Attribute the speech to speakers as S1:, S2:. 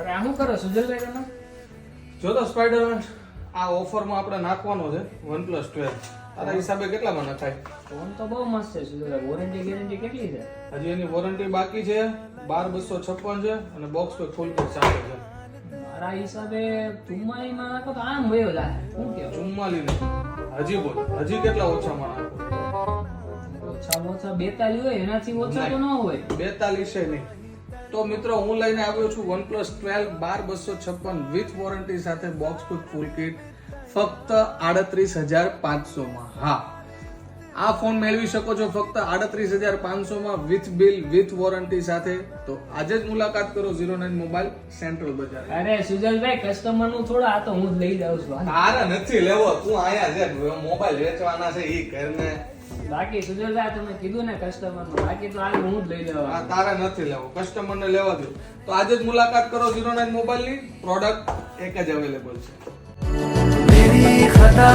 S1: અરે આ શું કરો સુજલભાઈ તમે?
S2: જો તો સ્પાઈડરમેન આ ઓફરમાં આપણે નાખવાનો છે OnePlus 12. તારા હિસાબે કેટલામાં નખાય?
S1: ફોન તો બહુ મસ્ત છે સુજલભાઈ. વોરંટી ગેરંટી કેટલી છે?
S2: હજી એની વોરંટી બાકી છે 12256 છે અને બોક્સ પર ફૂલ કિટ સાથે છે.
S1: મારા હિસાબે 44 માં નાખો તો આમ વયો જાય. શું કેવું?
S2: 44 ને હજી બોલ, હજી કેટલા ઓછામાં નાખો?
S1: ઓછામાં ઓછા 42 હોય, એનાથી ઓછા તો ન હોય.
S2: 42 છે નહીં. તો મિત્રો હું લઈને આવ્યો છું OnePlus 12 12256 વિથ વોરંટી સાથે બોક્સ પર ફૂલ કિટ ફક્ત 38500 માં. હા, આ ફોન મેળવી શકો છો ફક્ત 38500 માં વિથ બિલ વિથ વોરંટી સાથે. તો આજે જ મુલાકાત કરો 09 મોબાઈલ સેન્ટ્રલ બજાર.
S1: અરે સુજલભાઈ કસ્ટમર નું થોડા, આ તો હું જ લઈ જાઉં છું.
S2: તારે નથી લેવો, તું આયા છે મોબાઈલ વેચવાના છે ઈ ઘરને.
S1: બાકી સુજલભાઈ તમે કીધું ને કસ્ટમર નું, બાકી તો આજે હું જ લઈ લેવા.
S2: આ તારે નથી લેવો, કસ્ટમર ને લેવા દો. તો આજે જ મુલાકાત કરો 09 મોબાઈલ ની. પ્રોડક્ટ એક જ અવેલેબલ છે.
S3: मेरी खता